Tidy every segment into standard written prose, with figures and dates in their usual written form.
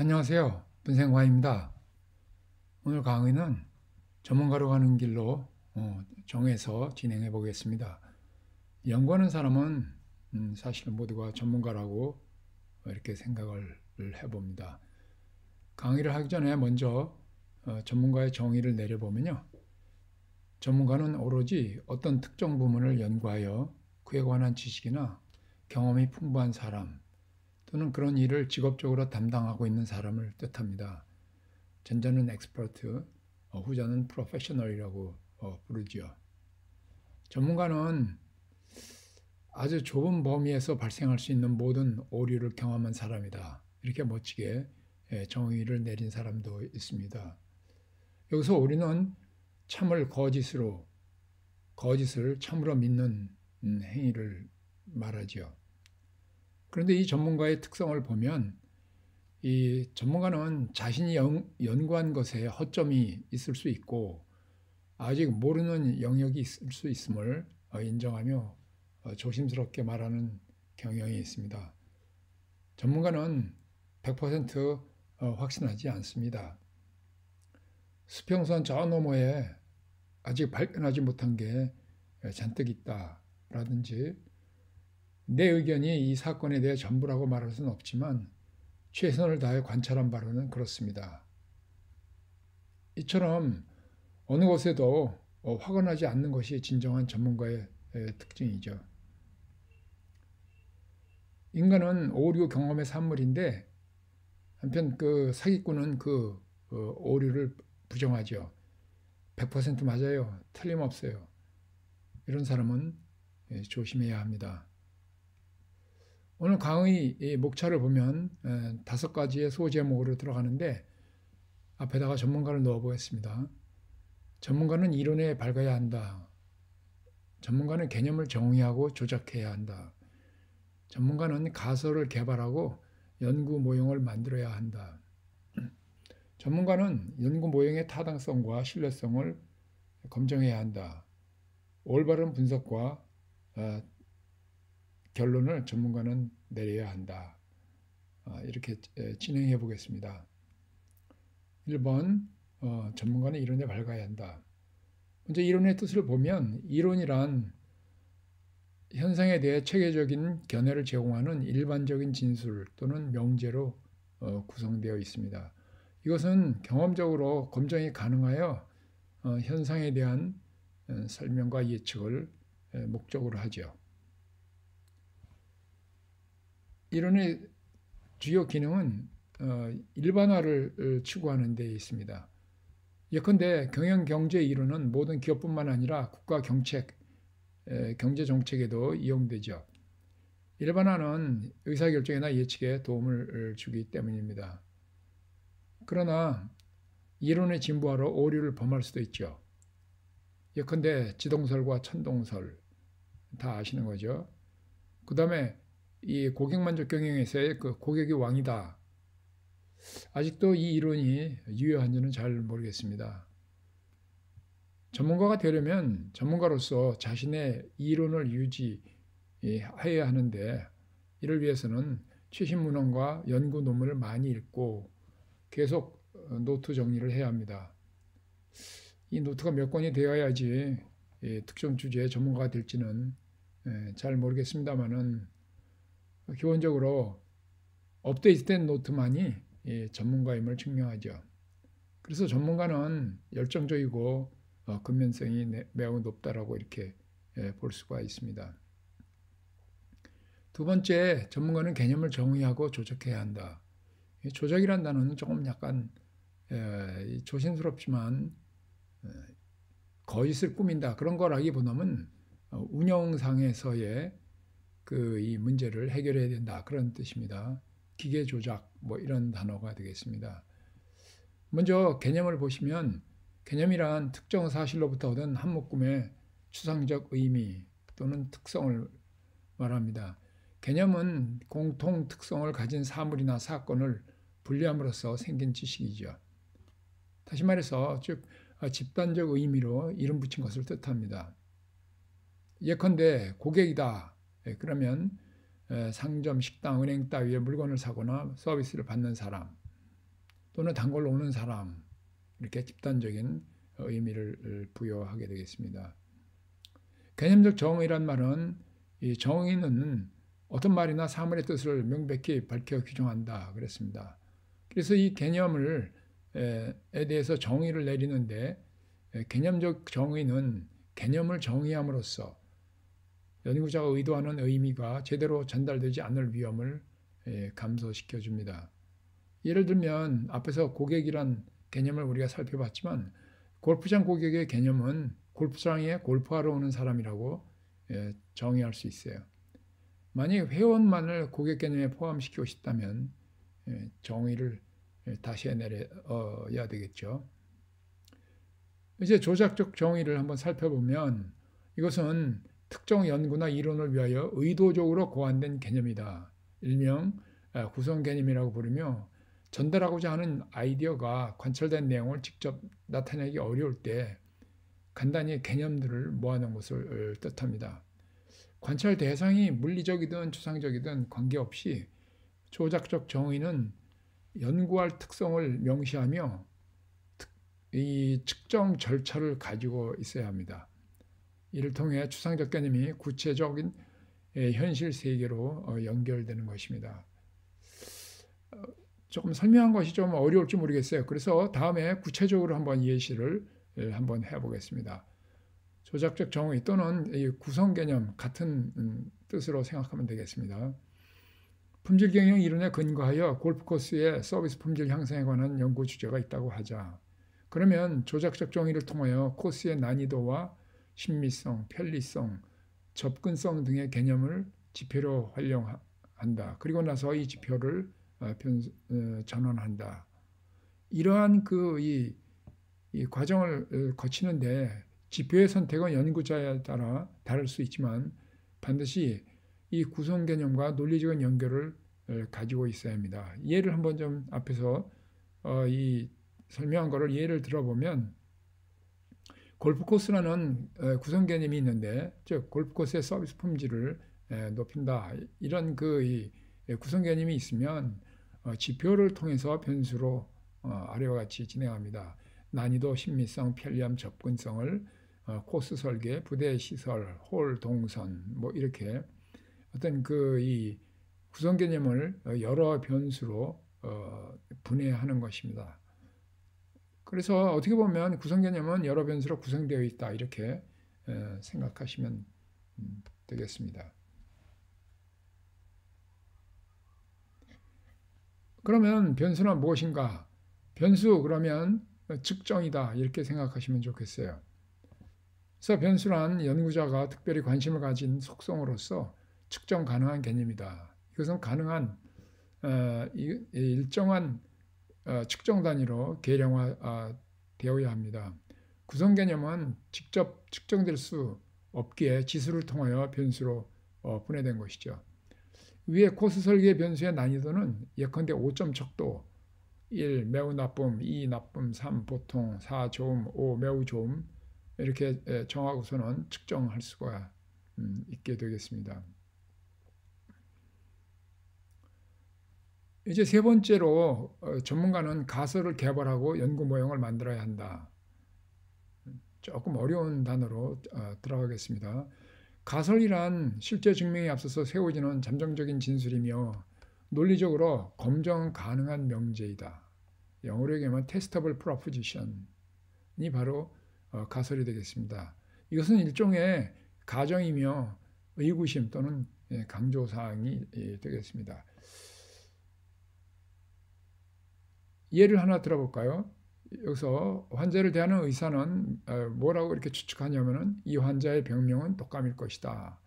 안녕하세요. 분생화입니다. 오늘 강의는 전문가로 가는 길로 정해서 진행해 보겠습니다. 연구하는 사람은 사실 모두가 전문가라고 이렇게 생각을 해봅니다. 강의를 하기 전에 먼저 전문가의 정의를 내려보면요. 전문가는 오로지 어떤 특정 부문을 연구하여 그에 관한 지식이나 경험이 풍부한 사람 또는 그런 일을 직업적으로 담당하고 있는 사람을 뜻합니다. 전자는 엑스퍼트, 후자는 프로페셔널이라고 부르죠. 전문가는 아주 좁은 범위에서 발생할 수 있는 모든 오류를 경험한 사람이다. 이렇게 멋지게 정의를 내린 사람도 있습니다. 여기서 오류는 참을 거짓으로, 거짓을 참으로 믿는 행위를 말하죠. 그런데 이 전문가의 특성을 보면 이 전문가는 자신이 연구한 것에 허점이 있을 수 있고 아직 모르는 영역이 있을 수 있음을 인정하며 조심스럽게 말하는 경향이 있습니다. 전문가는 100% 확신하지 않습니다. 수평선 저 너머에 아직 발견하지 못한 게 잔뜩 있다라든지 내 의견이 이 사건에 대해 전부라고 말할 수는 없지만 최선을 다해 관찰한 바로는 그렇습니다. 이처럼 어느 곳에도 화가 나지 않는 것이 진정한 전문가의 특징이죠. 인간은 오류 경험의 산물인데 한편 그 사기꾼은 그 오류를 부정하죠. 100% 맞아요. 틀림없어요. 이런 사람은 조심해야 합니다. 오늘 강의 목차를 보면 5가지의 소제목으로 들어가는데 앞에다가 전문가를 넣어보겠습니다. 전문가는 이론에 밝아야 한다. 전문가는 개념을 정의하고 조작해야 한다. 전문가는 가설을 개발하고 연구 모형을 만들어야 한다. 전문가는 연구 모형의 타당성과 신뢰성을 검증해야 한다. 올바른 분석과 결론을 전문가는 내려야 한다. 이렇게 진행해 보겠습니다. 1번 전문가는 이론에 밝아야 한다. 먼저 이론의 뜻을 보면 이론이란 현상에 대해 체계적인 견해를 제공하는 일반적인 진술 또는 명제로 구성되어 있습니다. 이것은 경험적으로 검증이 가능하여 현상에 대한 설명과 예측을 목적으로 하죠. 이론의 주요 기능은 일반화를 추구하는 데 있습니다. 예컨대 경영 경제 이론은 모든 기업뿐만 아니라 국가 경제 정책에도 이용되죠. 일반화는 의사결정이나 예측에 도움을 주기 때문입니다. 그러나 이론의 진부하러 오류를 범할 수도 있죠. 예컨대 지동설과 천동설 다 아시는 거죠. 그 다음에 이 고객만족 경영에서의 그 고객이 왕이다. 아직도 이 이론이 유효한지는 잘 모르겠습니다. 전문가가 되려면 전문가로서 자신의 이론을 유지해야 하는데 이를 위해서는 최신 문헌과 연구 논문을 많이 읽고 계속 노트 정리를 해야 합니다. 이 노트가 몇 권이 되어야지 특정 주제의 전문가가 될지는 잘 모르겠습니다만은 기본적으로 업데이트된 노트만이 전문가임을 증명하죠. 그래서 전문가는 열정적이고 근면성이 매우 높다라고 이렇게 볼 수가 있습니다. 두 번째, 전문가는 개념을 정의하고 조작해야 한다. 조작이란 단어는 조금 약간 조심스럽지만 거짓을 꾸민다 그런 거라기보다는 운영상에서의 이 문제를 해결해야 된다 그런 뜻입니다. 기계 조작 뭐 이런 단어가 되겠습니다. 먼저 개념을 보시면 개념이란 특정 사실로부터 얻은 한 묶음의 추상적 의미 또는 특성을 말합니다. 개념은 공통 특성을 가진 사물이나 사건을 분리함으로써 생긴 지식이죠. 다시 말해서 즉 집단적 의미로 이름 붙인 것을 뜻합니다. 예컨대 고객이다. 그러면 상점, 식당, 은행 따위의 물건을 사거나 서비스를 받는 사람 또는 단골로 오는 사람, 이렇게 집단적인 의미를 부여하게 되겠습니다. 개념적 정의란 말은 이 정의는 어떤 말이나 사물의 뜻을 명백히 밝혀 규정한다 그랬습니다. 그래서 이 개념을 에 대해서 정의를 내리는데 개념적 정의는 개념을 정의함으로써 연구자가 의도하는 의미가 제대로 전달되지 않을 위험을 감소시켜 줍니다. 예를 들면 앞에서 고객이란 개념을 우리가 살펴봤지만 골프장 고객의 개념은 골프장에 골프하러 오는 사람이라고 정의할 수 있어요. 만약 회원만을 고객 개념에 포함시키고 싶다면 정의를 다시 내려야 되겠죠. 이제 조작적 정의를 한번 살펴보면 이것은 특정 연구나 이론을 위하여 의도적으로 고안된 개념이다. 일명 구성 개념이라고 부르며 전달하고자 하는 아이디어가 관철된 내용을 직접 나타내기 어려울 때 간단히 개념들을 모아놓은 것을 뜻합니다. 관찰 대상이 물리적이든 추상적이든 관계없이 조작적 정의는 연구할 특성을 명시하며 이 측정 절차를 가지고 있어야 합니다. 이를 통해 추상적 개념이 구체적인 현실 세계로 연결되는 것입니다. 조금 설명한 것이 좀 어려울지 모르겠어요. 그래서 다음에 구체적으로 한번 예시를 한번 해보겠습니다. 조작적 정의 또는 구성 개념 같은 뜻으로 생각하면 되겠습니다. 품질 경영 이론에 근거하여 골프 코스의 서비스 품질 향상에 관한 연구 주제가 있다고 하자. 그러면 조작적 정의를 통하여 코스의 난이도와 신미성, 편리성, 접근성 등의 개념을 지표로 활용한다. 그리고 나서 이 지표를 전환한다. 이러한 이 과정을 거치는데 지표의 선택은 연구자에 따라 다를 수 있지만 반드시 이 구성 개념과 논리적인 연결을 가지고 있어야 합니다. 예를 한번 좀 앞에서 이 설명한 것을 예를 들어보면 골프 코스라는 구성 개념이 있는데 즉 골프 코스의 서비스 품질을 높인다. 이런 이 구성 개념이 있으면 지표를 통해서 변수로 아래와 같이 진행합니다. 난이도, 신미성, 편리함, 접근성을 코스 설계, 부대 시설, 홀 동선 뭐 이렇게 어떤 이 구성 개념을 여러 변수로 분해하는 것입니다. 그래서 어떻게 보면 구성 개념은 여러 변수로 구성되어 있다 이렇게 생각하시면 되겠습니다. 그러면 변수는 무엇인가? 변수 그러면 측정이다 이렇게 생각하시면 좋겠어요. 그래서 변수란 연구자가 특별히 관심을 가진 속성으로서 측정 가능한 개념이다. 이것은 가능한 일정한 측정 단위로 계량화되어야 합니다. 구성 개념은 직접 측정될 수 없기에 지수를 통하여 변수로 분해된 것이죠. 위에 코스 설계 변수의 난이도는 예컨대 5점 척도, 1 매우 나쁨, 2 나쁨, 3 보통, 4 좋음, 5 매우 좋음 이렇게 정하고서는 측정할 수가 있게 되겠습니다. 이제 세 번째로 전문가는 가설을 개발하고 연구 모형을 만들어야 한다. 조금 어려운 단어로 들어가겠습니다. 가설이란 실제 증명에 앞서서 세워지는 잠정적인 진술이며 논리적으로 검증 가능한 명제이다. 영어로 얘기하면 testable proposition이 바로 가설이 되겠습니다. 이것은 일종의 가정이며 의구심 또는 강조사항이 되겠습니다. 예를 하나 들어볼까요? 여기서 환자를 대하는 의사는 뭐라고 이렇게 추측하냐면은 이 환자의 병명은 독감일 것이다.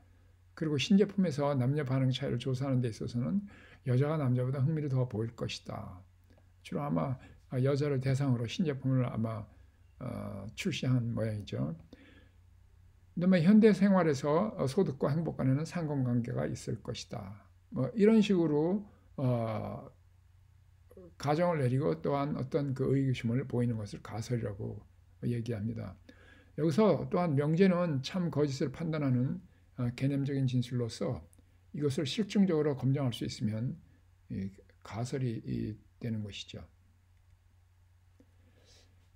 그리고 신제품에서 남녀 반응 차이를 조사하는 데 있어서는 여자가 남자보다 흥미를 더 보일 것이다. 주로 아마 여자를 대상으로 신제품을 아마 출시한 모양이죠. 그다음에 현대 생활에서 소득과 행복 간에는 상관관계가 있을 것이다. 뭐 이런 식으로 가정을 내리고 또한 어떤 그 의구심을 보이는 것을 가설이라고 얘기합니다. 여기서 또한 명제는 참 거짓을 판단하는 개념적인 진술로서 이것을 실증적으로 검증할 수 있으면 가설이 되는 것이죠.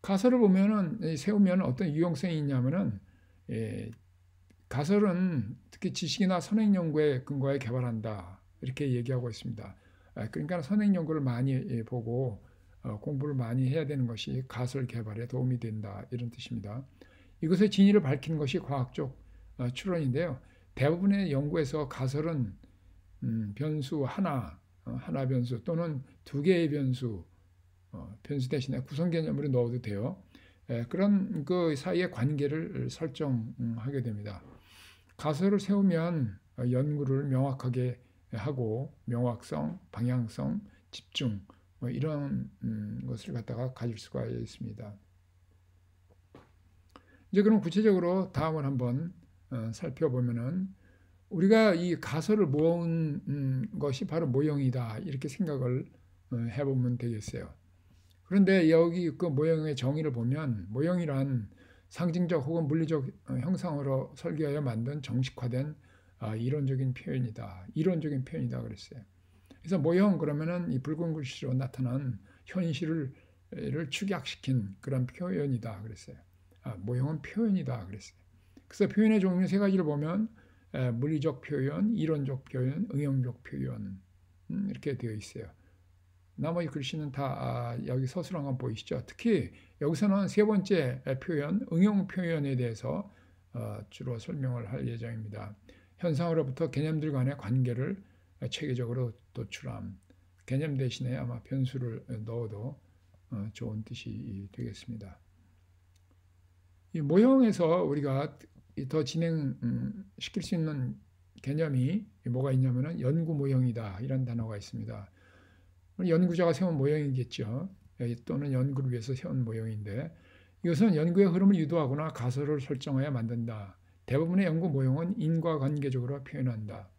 가설을 보면은 세우면 어떤 유용성이 있냐면은 예, 가설은 특히 지식이나 선행 연구에 근거해 개발한다 이렇게 얘기하고 있습니다. 그러니까 선행 연구를 많이 보고 공부를 많이 해야 되는 것이 가설 개발에 도움이 된다 이런 뜻입니다. 이것의 진위를 밝히는 것이 과학적 추론인데요. 대부분의 연구에서 가설은 변수 하나 변수 또는 두 개의 변수 대신에 구성 개념으로 넣어도 돼요. 그런 그 사이의 관계를 설정하게 됩니다. 가설을 세우면 연구를 명확하게 하고 명확성, 방향성, 집중 뭐 이런 것을 갖다가 가질 수가 있습니다. 이제 그럼 구체적으로 다음을 한번 살펴보면은 우리가 이 가설을 모은 것이 바로 모형이다 이렇게 생각을 해보면 되겠어요. 그런데 여기 그 모형의 정의를 보면 모형이란 상징적 혹은 물리적 형상으로 설계하여 만든 정식화된 이론적인 표현이다. 이론적인 표현이다 그랬어요. 그래서 모형 그러면은 이 붉은 글씨로 나타난 현실을 축약시킨 그런 표현이다 그랬어요. 모형은 표현이다 그랬어요. 그래서 표현의 종류 세 가지를 보면 물리적 표현, 이론적 표현, 응용적 표현 이렇게 되어 있어요. 나머지 글씨는 다 여기 서술한 건 보이시죠? 특히 여기서는 세 번째 표현, 응용 표현에 대해서 주로 설명을 할 예정입니다. 현상으로부터 개념들 간의 관계를 체계적으로 도출함. 개념 대신에 아마 변수를 넣어도 좋은 뜻이 되겠습니다. 이 모형에서 우리가 더 진행시킬 수 있는 개념이 뭐가 있냐면은 연구 모형이다 이런 단어가 있습니다. 연구자가 세운 모형이겠죠. 또는 연구를 위해서 세운 모형인데 이것은 연구의 흐름을 유도하거나 가설을 설정하여 만든다. 대부분의 연구 모형은 인과관계적으로 표현한다.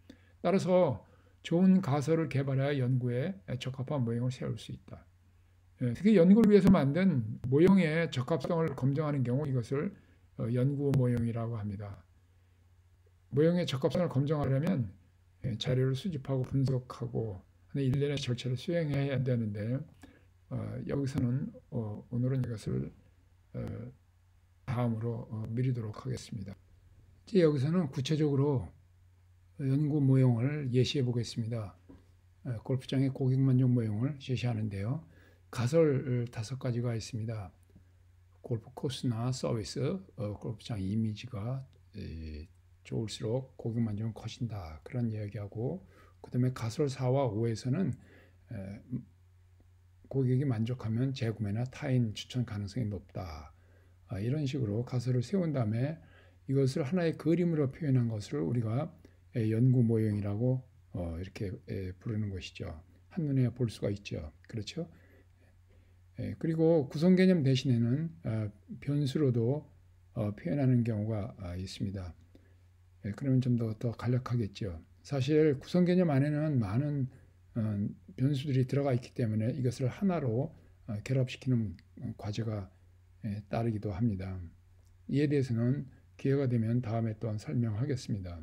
따라서 좋은 가설을 개발하여 연구에 적합한 모형을 세울 수 있다. 특히 연구를 위해서 만든 모형의 적합성을 검증하는 경우 이것을 연구 모형이라고 합니다. 모형의 적합성을 검증하려면 자료를 수집하고 분석하고 일련의 절차를 수행해야 되는데 여기서는 오늘은 이것을 다음으로 미루도록 하겠습니다. 이제 여기서는 구체적으로 연구 모형을 예시해 보겠습니다. 골프장의 고객 만족 모형을 제시하는데요. 가설 5가지가 있습니다. 골프 코스나 서비스, 골프장 이미지가 좋을수록 고객 만족은 커진다. 그런 이야기하고 그 다음에 가설 4와 5에서는 고객이 만족하면 재구매나 타인 추천 가능성이 높다. 이런 식으로 가설을 세운 다음에 이것을 하나의 그림으로 표현한 것을 우리가 연구 모형이라고 이렇게 부르는 것이죠. 한눈에 볼 수가 있죠. 그렇죠? 그리고 구성 개념 대신에는 변수로도 표현하는 경우가 있습니다. 그러면 좀 더 간략하겠죠. 사실 구성 개념 안에는 많은 변수들이 들어가 있기 때문에 이것을 하나로 결합시키는 과제가 따르기도 합니다. 이에 대해서는 기회가 되면 다음에 또한 설명하겠습니다.